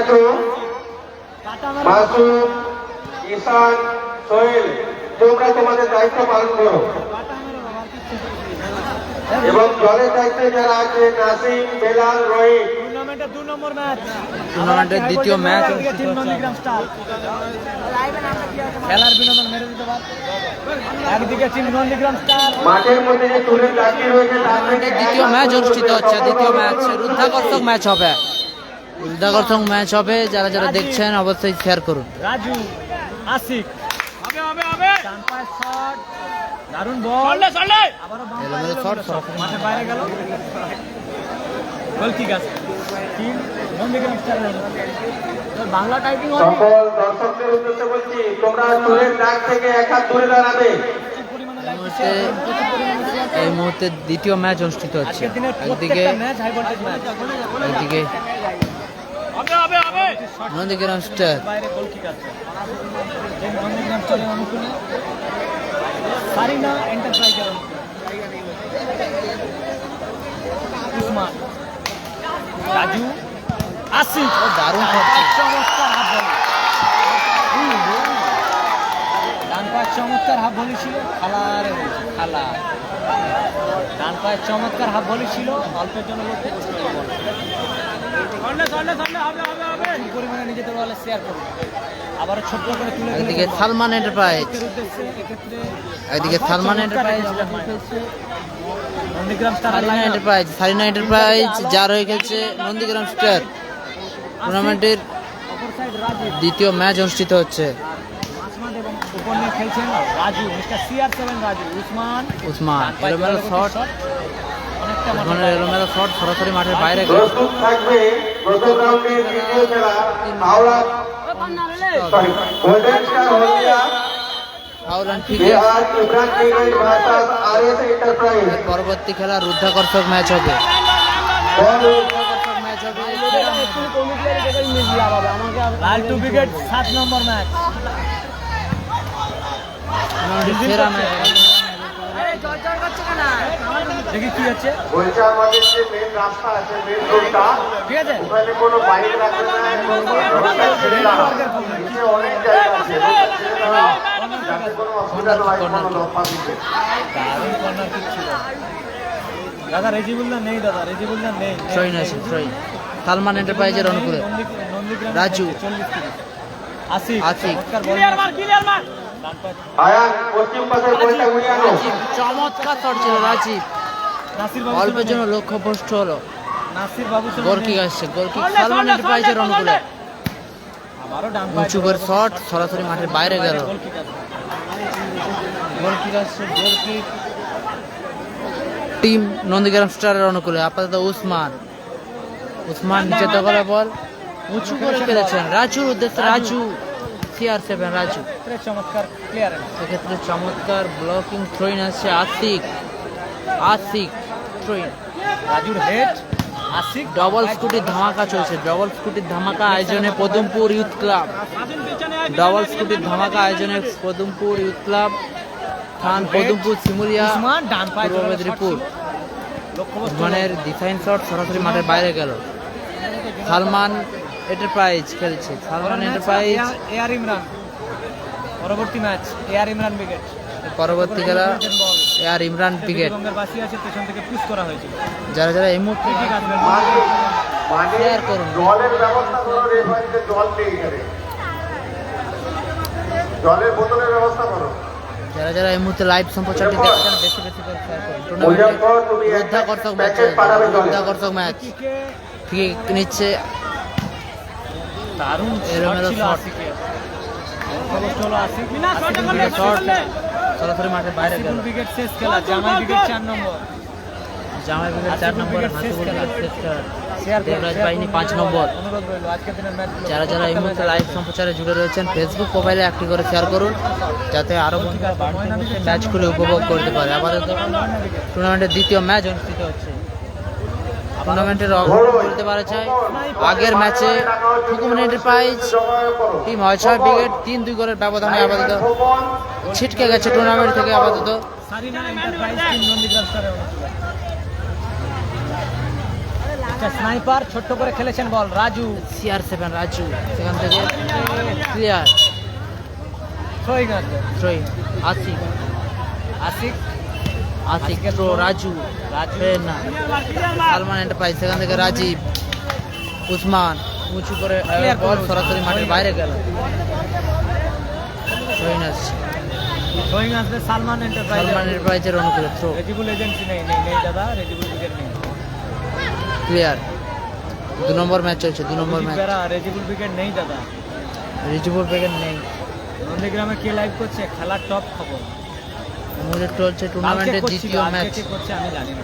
রাজু, মাসুদ, ঈশান, সোহেল, তোমরা তোমাদের দায়িত্ব পালন করো। এবং দলের দায়িত্বে যারা আছে নাসিম, বেলাল, রোহিত। টুর্নামেন্টের দ্বিতীয় ম্যাচ খেলার বিনোদন মেরে দিতে পারে। একদিকে টিম নন্দীগ্রাম স্টার, মাঠের মধ্যে যে টুলের চাকরি রয়েছে তার থেকে দ্বিতীয় ম্যাচ অনুষ্ঠিত হচ্ছে। দ্বিতীয় ম্যাচ রুদ্ধাকর্ষক ম্যাচ হবে। রুদ্ধাকর্ষক ম্যাচ হবে। যারা যারা দেখছেন অবশ্যই শেয়ার করুন। রাজু, আশিক, ডান পায়ে শট, দারুণ বল, আবারও বাম এলোমেলো পায়ে শট, এলোমেলো শট, মাঠের বাইরে গেল। গোল কিক আছে। Team Nandigram star. Bangla typing হবে। সকল দর্শকদের উদ্দেশ্যে বলছি, তোমরা টুলের দাগ থেকে এক হাত দূরে দাঁড়াবে। এই মুহূর্তে দ্বিতীয় ম্যাচ অনুষ্ঠিত হচ্ছে। আজকের দিনের একদিকে প্রত্যেকটা ম্যাচ হাই ভোল্টেজ ম্যাচ। একদিকে নন্দীগ্রাম স্টার, বাইরে গোল কিক আছে। টিম নন্দীগ্রাম স্টারের অনুকূলে, সারিনা এন্টারপ্রাইজের অনুকূলে। উসমান, রাজু, আশিক, দারুণ চমৎকার হাফ ভলি। ডান পায়ের চমৎকার হাফ ভলি ছিল। খালারে খালা, ডান পায়ের চমৎকার হাফ ভলি ছিল। অল্পের জন্য লক্ষ্য করতে কি পরিমাণে নিজেদের বলে শেয়ার করুন। আবার ছোট্ট করে তুলে দিলেন একদিকে সালমান এন্টারপ্রাইজ, উদ্দেশ্যে। এক্ষেত্রে একদিকে Salman enterprise, Nandigram star Sarina enterprise যার হয়ে গেছে নন্দীগ্রাম স্টার। টুর্নামেন্টের অপর সাইড রাজু, দ্বিতীয় ম্যাচ অনুষ্ঠিত হচ্ছে। আসমান এবং উপর নিয়ে খেলছেন রাজু, মিস্টার CR7 রাজু। উসমান, উসমান এলোমেলো শট, অনেকটা উসমানের এলোমেলো শট সরাসরি মাঠের বাইরে গেল। প্রস্তুত থাকবে প্রথম রাউন্ডের দ্বিতীয় খেলা Howrah golden star Haldia foul and free. Bihar Ibrahim cricket versus RS enterprise. পরবর্তী খেলা রুদ্ধাকর্ষক ম্যাচ হবে। বল রুদ্ধাকর্ষক ম্যাচ হবে। লালটু ব্রিগেড 7 নম্বর ম্যাচ। সেরা ম্যাচ। দেখি কি আছে। বলছে আমাদের যে মেন রাস্তা আছে, মেন রোডটা, ঠিক আছে, ওখানে কোনো বাইক রাখবে না, এবং রোডটা ছেড়ে দাও। নিচে অনেক জায়গা আছে, রোডটা ছেড়ে দাও, যাতে কোনো অসুবিধা না হয় কোনো লম্বা দিতে। দারুণ কর্নার কিক ছিল। দাদা রেজিবুল্লাহ নেই, দাদা রেজিবুল্লাহ নেই। ট্রেন আছে, ট্রেন। সালমান এন্টারপ্রাইজের অনুকূলে নন্দীগ্রাম রাজু, 40-30 আশিক, আশিক। চমৎকার বল। ডান পায়ে আয়ান পশ্চিম পাশের বলটা উড়িয়ে আনো। রাজীব, চমৎকার শট ছিল রাজীব। নাসির বাবু, অল্পের জন্য লক্ষ্যভ্রষ্ট হলো। নাসির বাবু গোল কিক আসছে, গোল কিক সালমান এন্টারপ্রাইজের অনুকূলে। আবারও ডান পায়ে উঁচু করে শট সরাসরি মাঠের বাইরে গেল। গোল কিক আছে। গোল কিক আসছে, গোল কিক টিম নন্দীগ্রাম স্টারের অনুকূলে। আপাতত উসমান, উসমান নিচে দখলে বল উঁচু করে খেলেছেন রাজুর উদ্দেশ্যে। রাজু, CR7 রাজু। এক্ষেত্রে চমৎকার প্লেয়ার। এক্ষেত্রে চমৎকার ব্লকিং থ্রোইন আছে আশিক, আশিক থ্রোইন। রাজুর হেড, আশিক ডবল স্কুটির ধামাকা চলছে। ডবল স্কুটির ধামাকা আয়োজনে পদমপুর ইউথ ক্লাব। ডবল স্কুটির ধামাকা আয়োজনে পদমপুর ইউথ ক্লাব, থান পদমপুর, শিমুলিয়া, উসমান ডান পায়ে পূর্ব মেদিনীপুর। লক্ষ্যবস্তু উসমানের ডিফাইন শট সরাসরি মাঠের বাইরে গেল। সালমান এন্টারপ্রাইজ খেলছে। Salman enterprise AR Imran. পরবর্তী ম্যাচ এআর ইমরান ব্রিগেড। পরবর্তী খেলা এআর ইমরান ব্রিগেড। গঙ্গার বাসি আছে, পেছন থেকে পুশ করা হয়েছিল। যারা যারা এই মুহূর্তে ঠিক আছে, মাঠে শেয়ার করুন। জলের ব্যবস্থা করো, রেফারিতে জল নেই এখানে, জলের বোতলের ব্যবস্থা করো। যারা যারা এই মুহূর্তে লাইভ সম্প্রচারটি দেখছেন বেশি বেশি করে শেয়ার করুন। টুর্নামেন্টে মুজাফফর, তুমি একটা রুদ্ধাকর্ষক ম্যাচ প্যাকেট পাঠাবে জলের। রুদ্ধাকর্ষক ম্যাচ ঠিক নিচ্ছে। দারুণ এলোমেলো ছিল শট। আশিকের। লক্ষ্যবস্তু হলো আশিক। শট সরাসরি মাঠের বাইরে গেল। আসিফুল ব্রিগেড শেষ খেলা। জামাই ব্রিগেড 4 নম্বর। জামাই ব্রিগেড 4 নম্বর, হাসিবুল ব্রিগেড শেষ খেলা। শেয়ার করুন, দেবরাজ শেয়ার বাহিনী করুন। 5 নম্বর। অনুরোধ রইল আজকের দিনের ম্যাচ। যারা যারা এই মুহূর্তে লাইভ সম্প্রচারে জুড়ে রয়েছেন ফেসবুক প্রোফাইলে একটি করে শেয়ার করুন, যাতে আরও বন্ধুরা বাড়তি ম্যাচগুলো উপভোগ করতে পারে। আপাতত টুর্নামেন্টের দ্বিতীয় ম্যাচ অনুষ্ঠিত হচ্ছে। টুর্নামেন্টের অগ্রগতি বলতে পারা যায় আগের ম্যাচে হুকুমন এন্টারপ্রাইজ টিম 6 ব্রিগেড 3-2 গোলের ব্যবধানে আপাতত ছিটকে গেছে টুর্নামেন্ট থেকে। আপাতত সারিনা এন্টারপ্রাইজ টিম নন্দীগ্রাম স্টারের অনুকূলে। আচ্ছা স্নাইপার ছোট্ট করে খেলেছেন বল রাজু। CR7 রাজু সেখান থেকে ক্লিয়ার থ্রোয়িং আছে থ্রোয়িং আসিক আসিক আসিক থ্রো রাজু রাজু না সালমান এন্টারপ্রাইজ সেখান থেকে রাজীব উসমান উঁচু করে Clear বল করুন। সরাসরি মাঠের বাইরে গেল থ্রোইং আসছে থ্রোয়িং আসবে সালমান এন্টারপ্রাইজ। সালমান এন্টারপ্রাইজের অনুকূলে থ্রো রেজিবুল এজেন্সি নেই দাদা, রেজিবুল উইকেট নেই। ক্লিয়ার 2 নম্বর ম্যাচ চলছে 2 নম্বর ম্যাচ রেজিবুল উইকেট নেই দাদা। রিজুবুল বেগেন নেই নন্দীগ্রামে কে লাইভ করছে খেলার টপ খবর। আমাদের চলছে টুর্নামেন্টের দ্বিতীয় ম্যাচ কে করছে আমি জানি না।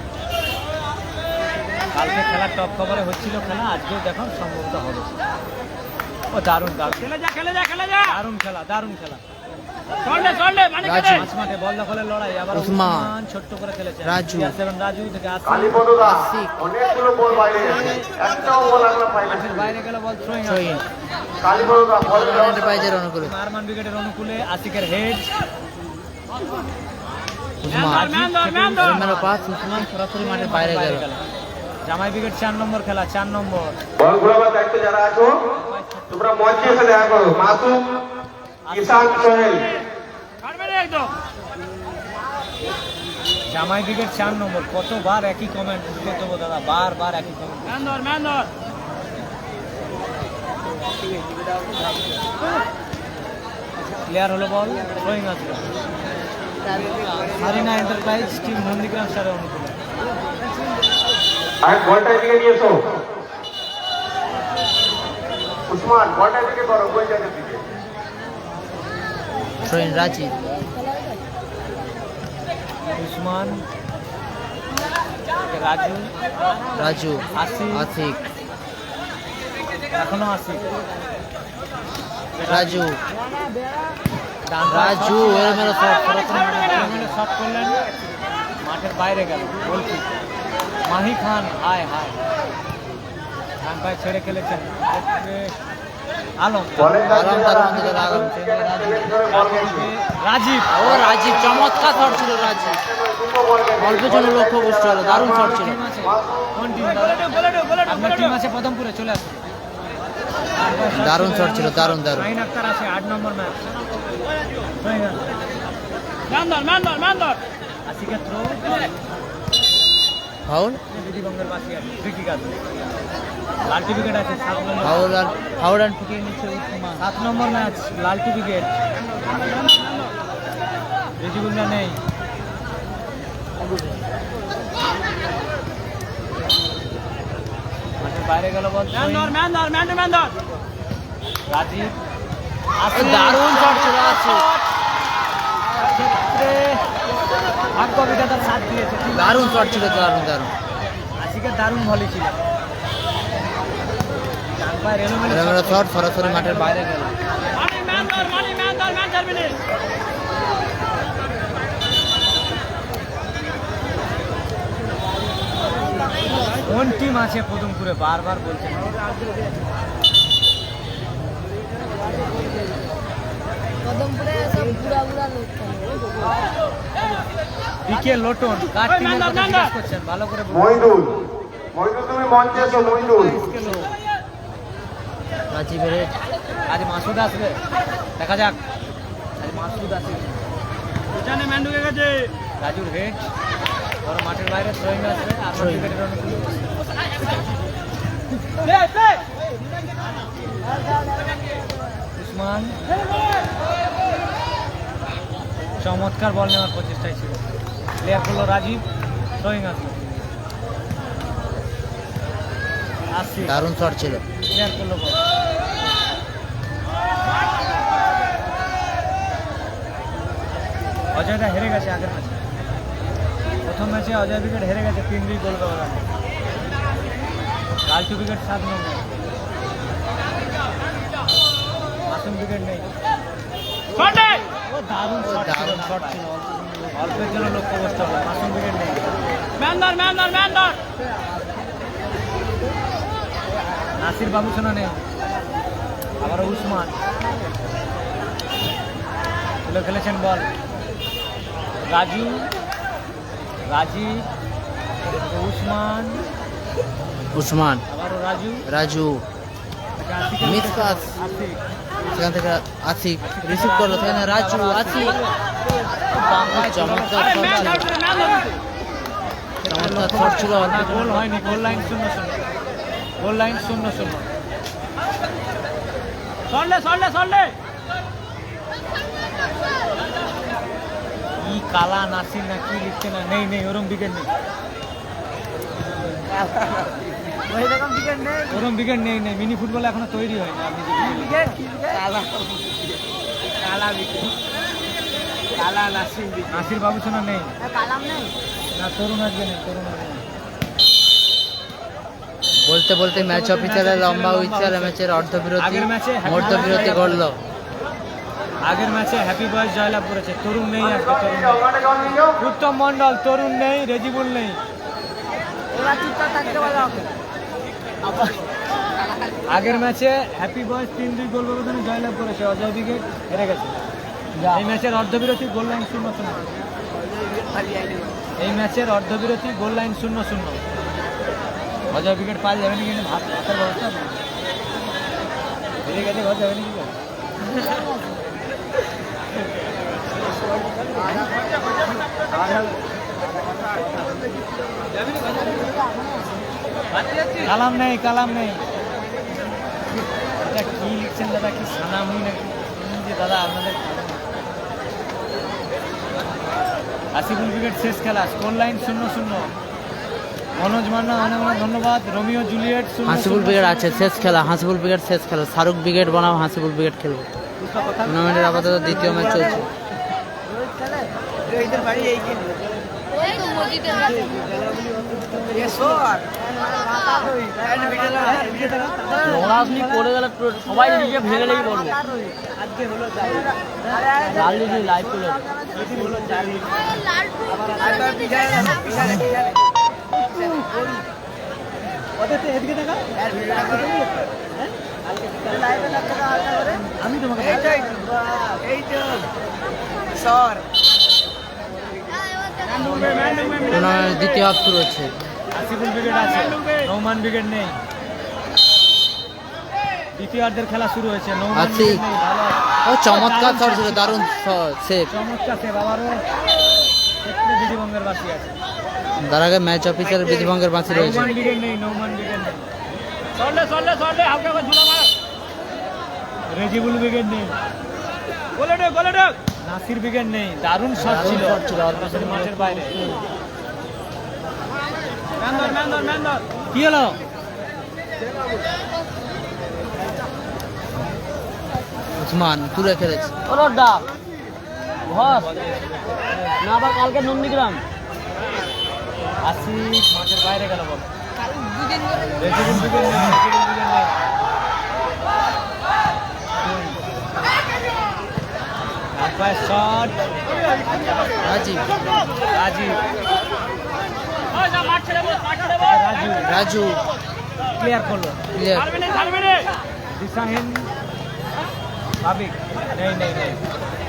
কালকে খেলার টপ খবরে হচ্ছিল খেলা, আজকেও দেখো সম্ভবত হবে। ও দারুণ দারুণ খেলা দারুণ খেলা। রাজু মাঝ মাঠে বল দখলের লড়াই আবার উসমান। উসমান ছোট্ট করে খেলেছে রাজু। রাজু থেকে আসছে কালীপদদা আসিক। অনেকগুলো বল বাইরে গেছে, একটাও বল আমরা পাইনি। মাঠের বাইরে গেল বল থ্রোয়িং থ্রোইং কালীপদদা বল সালমান এন্টারপ্রাইজের অনুকূলে আরমান উইকেটের অনুকূলে আসিকের হেড। উসমান মেলো পাস উসমান সরাসরি মাঠের বাইরে গেল জামাই উইকেট 4 নম্বর খেলা 4 নম্বর। বল ঘোরাবার দায়িত্ব যারা আছো তোমরা মঞ্চে এসে দেখা করো। মাসুম, ঈশান, সোহেল। জামাই উইকেট 4 নম্বর। কতবার একই কমেন্ট উত্তর দেবো দাদা, বারবার একই কমেন্ট। ক্লিয়ার হলো বল থ্রোয়িং আসবে হারিনা এন্টারপ্রাইজ টিম নন্দীগ্রাম স্টারের অনুকূলে। আর বলটা এদিকে নিয়ে এসো। উসমান বলটা এদিকে করো, গোল জায়গার দিকে। থ্রোইং রাজীব উসমান রাজু রাজু আসিক। আসিক এখনো আসিক রাজু রাজু এলোমেলো শট সরাসরি মাঠের বাইরে গেল। শট করলেন মাঠের বাইরে গেল গোলকিপ মাহি খান। হায় হায় ডান পায়ে ছেড়ে খেলেছেন আলম। বলের আরাম তার মধ্যে গেল আরাম বল গেছে। রাজীব ও রাজীব চমৎকার শট ছিল রাজীব অল্প জন লক্ষ্য গোষ্ঠী হলো দারুণ শট ছিল টিম আছে কোন টিম আপনার টিম আছে পদমপুরে চলে আসুন। দারুণ শট ছিল দারুণ দারুণ শাহিন আক্তার আছে 8 নম্বর ম্যাচ। আসিকের থ্রো ফাউল দিদিবঙ্গের পাশে আছে ফ্রি কিক আছে। লালটি উইকেট আছে 7 নম্বর। ফাউল আর ফাউল আর ঠুকিয়ে নিচ্ছে উসমান 7 নম্বর ম্যাচ লালটি উইকেট। রেজিবুল্লাহ নেই। মাঠের বাইরে গেল বল রাজীব আসিক। দারুণ শট ছিল আছে ক্ষেত্রে ভাগ্য বিধাতার সাথ দিয়েছে। দারুণ শট ছিল দারুণ দারুণ আসিকের দারুণ ভলি ছিল। ডান পায়ের এলোমেলো এলোমেলো শট সরাসরি মাঠের বাইরে গেল কোন টিম আছে পদমপুরে বারবার বলছেন। কদমপুরে সব বুড়া বুড়া লোক বিকে লোটন কার টিমের কথা জিজ্ঞেস করছেন ভালো করে বলুন। মইদুল, মইদুল তুমি মঞ্চে এসো। মইদুল রাজীবের হেড আজ মাসুদ আসবে দেখা যাক। আজ মাসুদ আসবে রাজুর হেড বড় মাঠের বাইরে থ্রোয়িং আসবে আর Throwing. উইকেটের অনুকূলে উসমান চমৎকার বল নেওয়ার প্রচেষ্টায় ছিল। প্লেয়ার করলো রাজীব থ্রোয়িং আসবে আসি দারুণ শট ছিল প্লেয়ার করলো বল অজয়টা হেরে গেছে আগের ম্যাচে। প্রথম ম্যাচে অজয় উইকেট হেরে গেছে 3-2 গোল করা। লালটু উইকেট 7 নম্বর। মাসুম উইকেট নেই। ও দারুণ শট ছিল দারুণ শট ছিল অল্পের জন্য লক্ষ্য করতে হবে। মাসুম উইকেট নেই। নাসির বাবু শোনা নেই। আবারও উসমান তুলে খেলেছেন বল রাজু রাজীব উসমান উসমান, আবারও রাজু, রাজু, এটা আশিকের মিস কাছে পাস। আশিক। সেখান থেকে আসিক রিসিভ করলো, সেখানে রাজু, আসিক। চমৎকার শট ছিল, চমৎকার শট ছিল। না, গোল হয়নি, গোল লাইন 0-0, গোল লাইন 0-0। কি কালা নাসির না কি লিখছে না, নেই ওরম উইকেট নেই, ওরম উইকেট নেই, মিনি ফুটবল এখনো তৈরি হয়নি। আপনি যে উইকেট নাসির বাবু শোনা নেই না, তরুণ আজকে নেই, তরুণ আজকে নেই। বলতে বলতে ম্যাচ অফিসারের লম্বা হুইসেল, ম্যাচের অর্ধবিরতি আগের ম্যাচে মধ্যবিরতি ঘটলো। আগের ম্যাচে হ্যাপি বয়েজ জয়লাভ করেছে, তরুণ নেই আজকে, তরুণ নেই। উত্তম মন্ডল, তরুণ নেই, রেজিবুল নেই। আগের ম্যাচে হ্যাপি বয়েজ 3-2 গোল ব্যবধানে জয়লাভ করেছে, অজয় উইকেট হেরে গেছে। এই ম্যাচের অর্ধবিরতি গোল লাইন 0-0, এই ম্যাচের অর্ধবিরতি গোল লাইন 0-0। অজয় উইকেট পাওয়া যাবে না, কিন্তু হাতের ব্যবস্থা নেই। হেরে গেছে, ঘর যাবে না কি করে? কালাম নেই, কালাম নেই। এটা কি লিখছেন দাদা, কি সানামুই নাকি যে দাদা আপনাদের? আসিফুল উইকেট শেষ খেলা, স্কোর লাইন 0-0। মনোজ মান্না অনেক অনেক ধন্যবাদ। Romeo Juliet 0-0। হাসিবুল ব্রিগেড আছে শেষ খেলা, হাসিবুল ব্রিগেড শেষ খেলা। শাহরুখ ব্রিগেড বনাম হাসিবুল ব্রিগেড খেলবে। টুর্নামেন্টের আপাতত দ্বিতীয় ম্যাচ চলছে। ওই তো মসজিদের কাছে। আপনি পড়ে গেলে সবাই নিজে ভেঙে লেগে পড়বে। লাইভ করে আমি তোমাকে টুর্নামেন্টের দ্বিতীয় হাফ শুরু হচ্ছে। আসিফুল উইকেট আছে, নৌমান উইকেট নেই। দ্বিতীয়ার্ধের খেলা শুরু হয়েছে, নৌমান আসিফ। উইকেট নেই। ভালো ও চমৎকার শট ছিল, দারুণ সেভ। চমৎকার সেভ, আবারও বিধিভঙ্গের বাকি আছে। তার আগে ম্যাচ অফিসার বিধিভঙ্গের বাঁশি রয়েছে। নৌমান উইকেট নেই, নৌমান উইকেট নেই। রেজিবুল উইকেট নেই, নাসির উইকেট নেই। দারুণ শট ছিল, আসলে মাঠের বাইরে। কি হলো? উসমান তুলে খেলেছে। না আবার কালকে নন্দীগ্রাম। আসিফ মাঠের বাইরে গেল বল। রেজিবুল উইকেট নেই, রেজিবুল উইকেট নেই। শট রাজীব, রাজীব, রাজু ক্লিয়ার করলো। ক্লিয়ার। দিশাহীন ভাবিক নেই।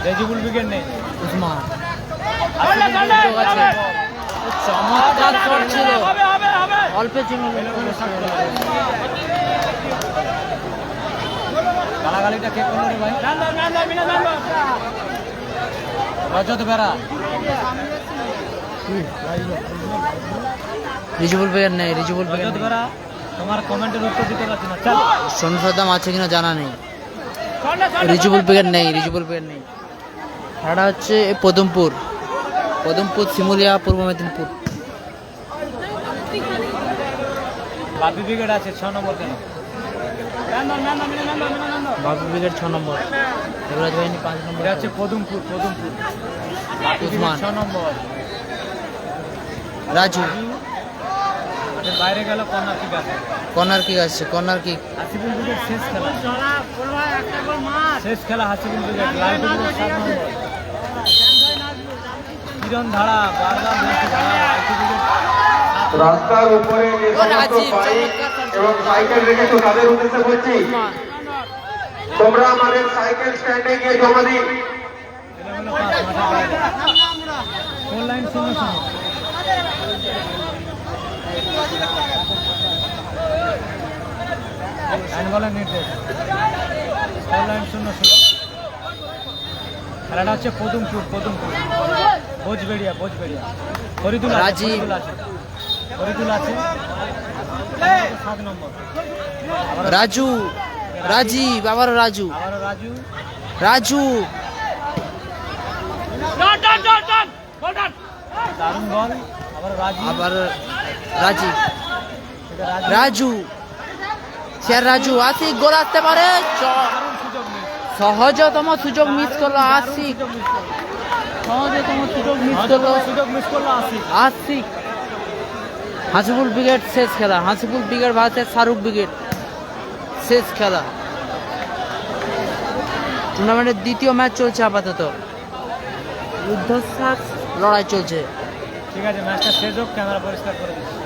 রেজিবুল উইকেট নেই। উসমান চমৎকার শট ছিল, অল্পে ছিল। গালাগালিটা কে করলো রে ভাই? রজত বেরা। রিজুবুল ব্রিগেড নেই, রিজুবুল ব্রিগেড রজত নেই। বেরা, তোমার কমেন্টের উত্তর দিতে পারছি না। চল, সোনু সাদ্দাম আছে কিনা জানা নেই। রিজুবুল ব্রিগেড নেই, রিজুবুল ব্রিগেড নেই। খেলাটা হচ্ছে পদমপুর, শিমুলিয়া, পূর্ব মেদিনীপুর। বাপি উইকেট আছে 6 নম্বর কেন? বাবু ব্রিগেড 6 নম্বর, দেবরাজ বাহিনী 5 নম্বর। এটা হচ্ছে পদমপুর। উসমান, 6 নম্বর। রাজু মাঠের বাইরে গেল, কর্নার কিক আছে। কর্নার কিক আসছে, কর্নার কিক। হাসিবুল উইকেট শেষ খেলা, শেষ খেলা হাসিবুল উইকেট। লাল উইকেট 7 নম্বর। কিরণ ধারা, বারবার বলছি ধারা, লালটু উইকেট। রাস্তার উপরে যে সমস্ত বাইক এবং সাইকেল রেখেছো তাদের উদ্দেশ্যে বলছি, তোমরা আমাদের সাইকেল স্ট্যান্ডে গিয়ে জমা দিন। এলোমেলো পাস মাঠের বাইরে। Goal line 0-0। লাইন বলের নির্দেশ স্কোর লাইন 0-0। খেলাটা হচ্ছে পদুমপুর ভোজবেড়িয়া ফরিদুল আছে, রাজীব। ফরিদুল আছে 7 নম্বর। রাজু, রাজীব, আবারও রাজু, আবারও রাজু, রাজু, দারুণ বল, আবার রাজু, আবার রাজীব, এটা রাজু, রাজু, স্যার রাজু, আশিক গোল আসতে পারে। দারুণ সুযোগ মিস, সহজতম সুযোগ মিস করলো আশিক, সহজতম সুযোগ মিস করলো সুযোগ মিস করলো আশিক। আশিক। হাসিবুল ব্রিগেড শেষ খেলা, Hasibul brigade versus Shahrukh brigade শেষ খেলা। টুর্নামেন্টের দ্বিতীয় ম্যাচ চলছে আপাতত, রুদ্ধশ্বাস লড়াই চলছে। ঠিক আছে, ম্যাচটা শেষ হোক, ক্যামেরা পরিষ্কার করে দিচ্ছি।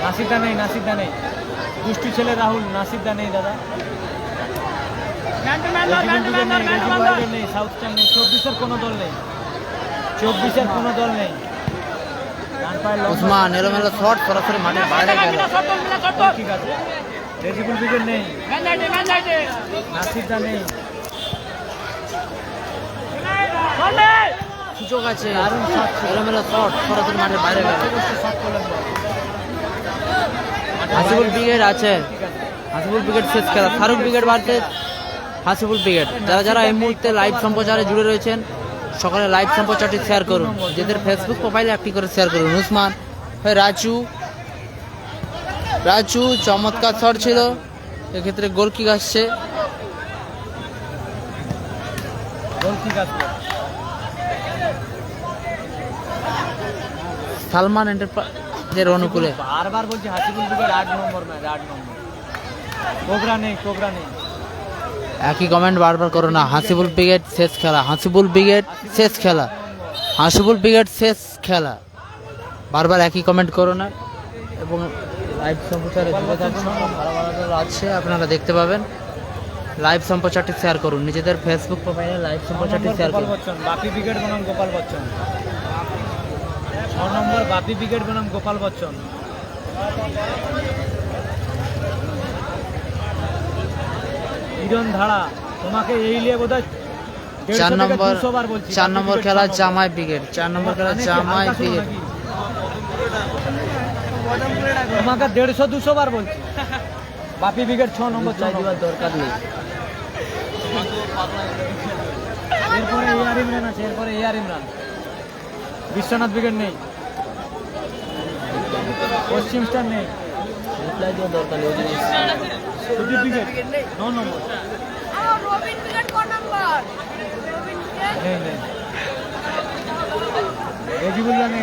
নাসিরদা নেই, দুষ্টু ছেলে রাহুল, নাসিরদা নেই দাদা। নেই, সাউথ স্টার নেই, 24-এর কোনো দল নেই, 24-এর কোনো দল নেই। ডান পায়ের লম্বা উসমান এলোমেলো শট সরাসরি মাঠের বাইরে গেল। ঠিক আছে, রেজিবুল ব্রিগেড নেই, নাসিরদা নেই, সুযোগ আছে, দারুণ শট ছিল। এলোমেলো শট সরাসরি মাঠের বাইরে গেল। শট করলেন বল। হাসিবুল ব্রিগেড আছে, ঠিক আছে, হাসিবুল ব্রিগেড শেষ খেলা, Shahrukh brigade versus Hasibul brigade. যারা এই মুহূর্তে লাইভ সম্প্রচারে জুড়ে রয়েছেন সকালে লাইভ সম্প্রচারটি শেয়ার করুন, নিজেদের ফেসবুক প্রোফাইলে একটি করে শেয়ার করুন। উসমান, রাজু, রাজু চমৎকার শট ছিল, এক্ষেত্রে গোল কিক আসছে। গোল ঠিক আছে। সালমান এন্টারপ্রাইজের অনুকূলে বারবার বলছি হাসিবুল ব্রিগেড 8 নম্বর ম্যাচ, 8 নম্বর। কোবরা নেই, একই কমেন্ট বারবার করো না। হাসিবুল ব্রিগেড শেষ খেলা, হাসিবুল ব্রিগেড শেষ খেলা, হাসিবুল ব্রিগেড শেষ খেলা, বারবার একই কমেন্ট করো না। এবং লাইভ সম্প্রচারে যুক্ত থাকুন, ভালো ভালো আছে আপনারা দেখতে পাবেন। লাইভ সম্প্রচারটি শেয়ার করুন, নিজেদের ফেসবুক প্রোফাইলে লাইভ সম্প্রচারটি শেয়ার গোপাল করুন। বচ্চন, বাপি ব্রিগেড বনাম গোপাল বচ্চন। 6 নম্বর বাপি ব্রিগেড বনাম গোপাল বচ্চন। হিরণ ধারা, তোমাকে এই নিয়ে বোধহয় 4 নম্বর 200 বার বলছি। 4 নম্বর বাপি খেলা ব্রিগেড 6 জামাই ব্রিগেড, 4 নম্বর খেলা জামাই হালকা শোনো ব্রিগেড। নাকি? তোমাকে 150-200 বার বলছি। বাপি ব্রিগেড 6 নম্বর, 6 নম্বর। দরকার নেই। এরপরে এআর ইমরান আছে, বিশ্বনাথ ব্রিগেড নেই, পশ্চিম স্টার নেই, রিপ্লাই দেওয়ার দরকার নেই। সুদীপ ব্রিগেড 9 নম্বর, রবিন ব্রিগেড কোন নাম্বার? রবিন ব্রিগেড নেই। রেজিবুল্লাহ নেই,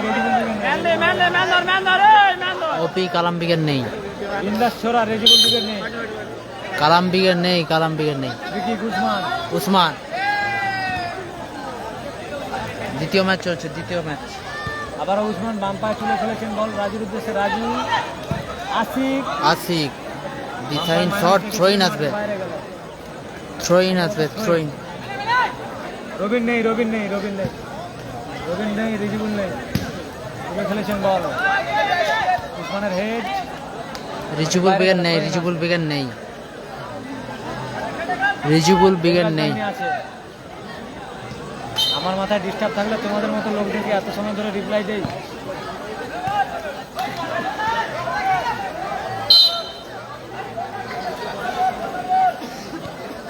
ওপি কালাম ব্রিগেড নেই, ইন্দাস ছোড়া, রেজিবুল ব্রিগেড নেই, কালাম ব্রিগেড নেই, কালাম ব্রিগেড নেই। ভিকি গুজমান, উসমান, দ্বিতীয় ম্যাচ চলছে, দ্বিতীয় ম্যাচ। আবারও উসমান বাম পায়ে তুলে খেলেছেন বল রাজুর উদ্দেশ্যে, রাজু, আশিক, আশিক দিশাহীন শট, থ্রোইন আসবে, বাইরে গেল। থ্রোইন আসবে, থ্রোইন। রবিন নেই, রেজিবুল নেই, তুলে খেলেছেন বল, উসমানের হেড, রিজুবুল ব্রিগেড নেই, রিজুবুল ব্রিগেড নেই, রিজুবুল ব্রিগেড নেই। আছে। আমার মাথায় ডিস্টার্ব থাকলে তোমাদের মতো লোকদেরকে এত সময় ধরে রিপ্লাই দেই।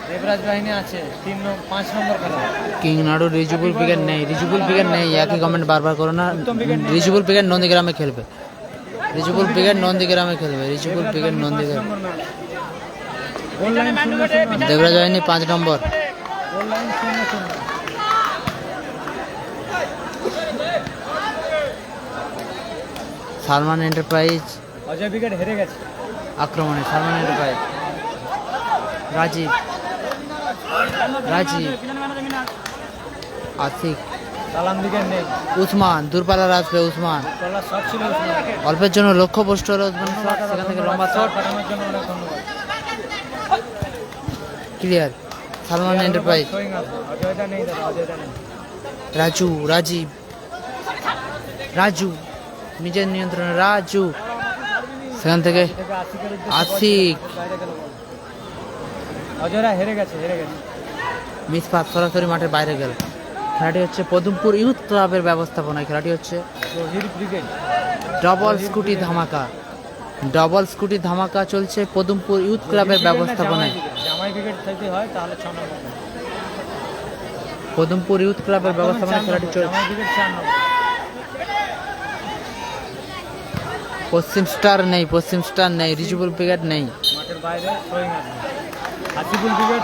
দেবরাজ বাহিনী আছে 5 নম্বর খেলা। কিং নাড়ু, রিজুবুল ব্রিগেড নেই, রিজুবুল ব্রিগেড নেই। একই কমেন্ট বারবার করো না। রিজুবুল ব্রিগেড নন্দীগ্রামে খেলবে, রিজুবুল ব্রিগেড নন্দীগ্রামে খেলবে, রিজুবুল brigade Nandigram. Goal line 0-0, Debraj বাহিনী 5 নম্বর। গোল line 0-0। Salman enterprise Ajay brigade হেরে গেছে। আক্রমণে, সালমান এন্টারপ্রাইজ, রাজীব, আশিক, সালাম ব্রিগেড নেই, উসমান দূরপাল্লার আসবে, উসমান তলা শট ছিল উসমানের। অল্পের জন্য লক্ষ্য পোস্ট হলো উসমান শট, সেখান থেকে লম্বা শট পাঠানোর জন্য অনেক ধন্যবাদ। Clear. Salman enterprise, Showing up. অজয়দা নেই দাদা, অজয়দা নেই। রাজু, রাজীব, রাজু, নিজের নিয়ন্ত্রণে রাজু, সেখান থেকে আশিক, অজয়রা হেরে গেছে মিসপাত সরাসরি মাঠের বাইরে গেল। খেলাটি হচ্ছে পদমপুর ইউথ ক্লাবের ব্যবস্থাপনায়। খেলাটি হচ্ছে জহির ব্রিগেড ডবল স্কুটি ধামাকা চলছে পদমপুর ইউথ ক্লাবের ব্যবস্থাপনায়। জামাই ব্রিগেড যদি হয় তাহলে 6 নম্বর, পদমপুর ইউথ ক্লাবের ব্যবস্থাপনায় খেলাটি চলছে। জামাই ব্রিগেড 4 নম্বর। পশ্চিম স্টার নেই, রিজুবুল ব্রিগেড নেই। মাঠের বাইরে থ্রোয়িং আছে। হাসিবুল ব্রিগেড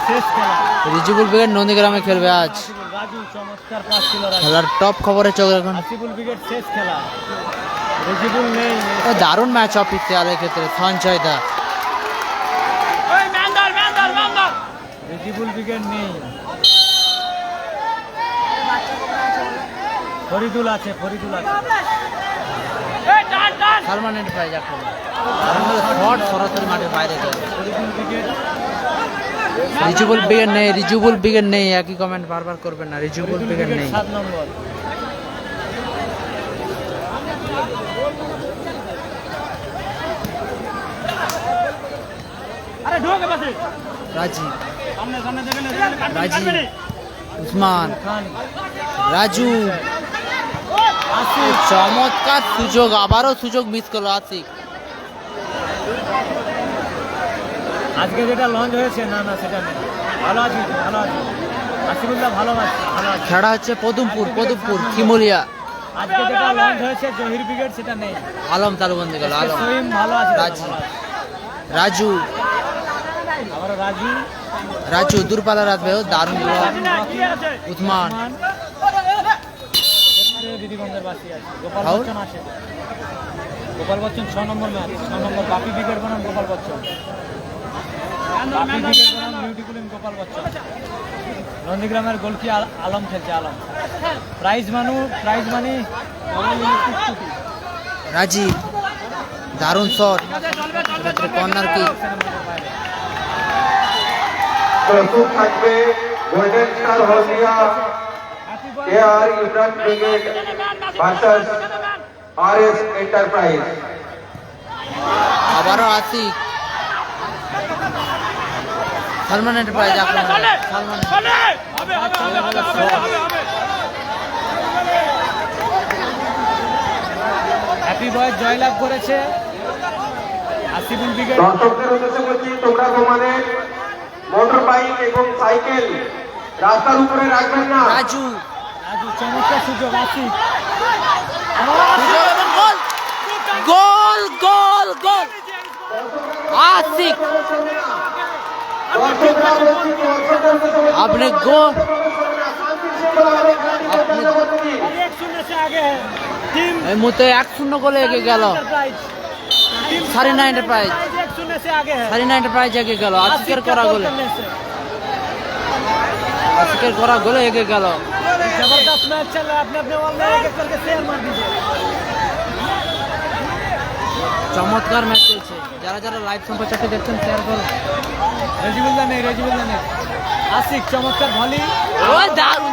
শেষ খেলা। রিজুবুল ব্রিগেড নন্দীগ্রামে খেলবে আজ। হাসিবুল রাজু চমৎকার পাস ছিল রাজু। খেলার টপ খবরে চোখ রাখুন। হাসিবুল ব্রিগেড শেষ খেলা। রিজুবুল নেই। দারুণ ম্যাচ অফিসিয়ালের ক্ষেত্রে সঞ্চয় দা। রিজুবুল ব্রিগেড নেই। ফরিদুল আছে। সালমান এন্টারপ্রাইজ আক্রমণ। শট সরাসরি মাঠের বাইরে গেল। ফরিদুল ব্রিগেড রিজুবুল ব্রিগেড নেই। একই কমেন্ট বারবার করবেন না, রিজুবুল ব্রিগেড নেই। 7 নম্বর। রাজীব, উসমান, রাজু, চমৎকার সুযোগ, আবারও সুযোগ মিস করলো আশিক। আজকে যেটা লঞ্চ হয়েছে না সেটা নেই। ভালো আছে। আসিফুল্লাহ ভালো আছে। খেলা হচ্ছে পদমপুর শিমুলিয়া। আজকে যেটা লঞ্চ হয়েছে জহির ব্রিগেড সেটা নেই। আলম তালুবন্দি গেল। আলম, সহিম ভালো আছে। রাজু, আবার রাজু দূরপাল্লা রাখবে, দারুণ উসমান, দিদিগঞ্জের বাসী আছে। গোপাল বচ্চন 6 নম্বর ম্যাচ। 6 নম্বর বাপি ব্রিগেড বনাম গোপাল বচ্চন। গোপাল বচ্চন। নন্দীগ্রামের গোলকি আলম খেলছে। প্রাইজ মানি রাজীব, দারুণ শট, কর্নার কিক। প্রস্তুত থাকবে গোল্ডেন স্টার হলদিয়া AR Ibrahim brigade versus RS enterprise. আবারও আশিক, সালমান এন্টারপ্রাইজ আক্রমণ। সালমান হ্যাপি বয় জয়লাভ করেছে। আসিফুল ব্রিগেড দর্শকদের উদ্দেশ্যে বলছি, তোমরা তোমাদের মোটর বাইক এবং সাইকেল রাস্তার উপরে রাখবেন না। রাজু, চমৎকার সুযোগ। আসিফ গোল আশিক, দর্শকরা বলছি, দর্শকদের উদ্দেশ্যে বলছি, আপনি গোল, এই মুহূর্তে 1-0 গোলে এগিয়ে গেল সারিনা এন্টারপ্রাইজ। এগিয়ে গেল আশিকের করা গোলে এগিয়ে গেল। जबरदस्त मैच चल रहा है। अपने वॉल में एक करके शेयर मार दीजिए। চমৎকার ম্যাচ চলছে। যারা লাইভ সম্প্রচারটি দেখছেন শেয়ার করুন। রেজিবুল্লাহ নেই। আশিক চমৎকার ভলি। দারুণ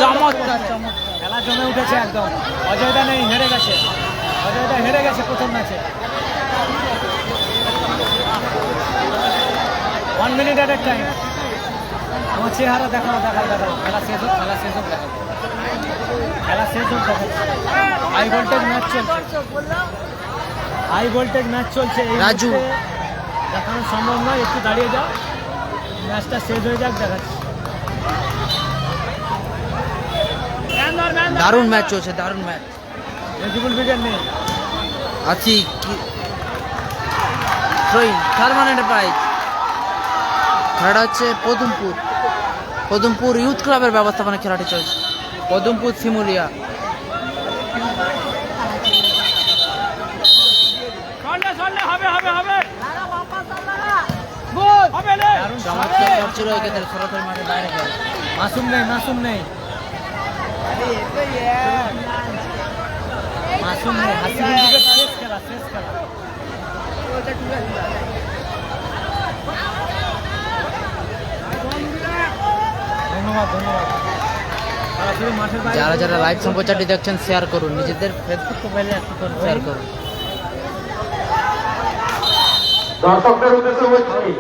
চমৎকার। খেলা জমে উঠেছে একদম। অজয়দা নেই, হেরে গেছে প্রথম ম্যাচে। 1 মিনিট এট এ টাইম। আমার চেহারা দেখাও। খেলা শেষ হোক দেখাও। হাই ভোল্টেজ ম্যাচ চলছে। এই রাজু, মুহূর্তে দেখানো সম্ভব নয়, একটু দাঁড়িয়ে যাও, ম্যাচটা শেষ হয়ে যাক, দেখাচ্ছি। দারুণ ম্যাচ চলছে। রেজিবুল ব্রিগেড নেই। আশিক, সালমান এন্টারপ্রাইজ। খেলাটা হচ্ছে পদমপুর ইউথ ক্লাবের ব্যবস্থাপনা। খেলাটি চলছে পদমপুর শিমুলিয়া। চমৎকার ছিল এক্ষেত্রে, সরাসরি মাঠে বাইরে গেল। মাসুম নেই। হাসিবুল ব্রিগেড শেষ খেলা। ধন্যবাদ। সরাসরি মাঠের বাইরে যারা যারা লাইভ সম্প্রচারটি দেখছেন শেয়ার করুন, নিজেদের ফেসবুক প্রোফাইলে একটি করে শেয়ার করুন। দর্শকদের উদ্দেশ্যে বলছি,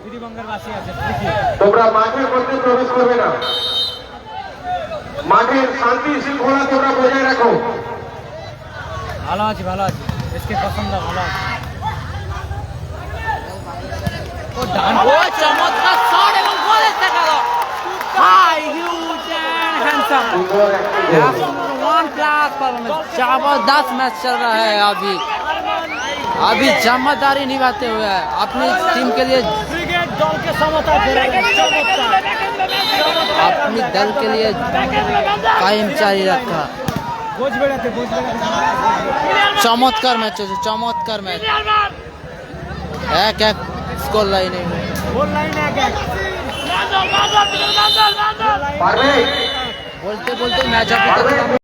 ত্রিভঙ্গের বাসী আছে দেখি তোমরা মাঠের মধ্যে প্রবেশ করবে না। মাঠের শান্তি শৃঙ্খলা তোমরা বজায় রাখো। ভালো আছি এসকে পছন্দ ভালো আছে ও ডান ও চমৎকার শট এবং গোল এসে গেল। হাই হিউজ एंड हैंडसम সুন্দর একটি গোল। वन क्लास परफॉर्मेंस, जबरदस्त मैच चल रहा है। अभी जिम्मेदारी निभाते हुए अपनी टीम के लिए, ক্রিকেট দলকে সমতা করে চমৎকার अपनी दल के लिए कायम जारी रखा। বোঝ বেড়াতে चमत्कार मैच হচ্ছে, চমৎকার ম্যাচ। এক এক স্কোর লাইনে গোল লাইনে এক এক পারবে বলতে বলতে ম্যাচ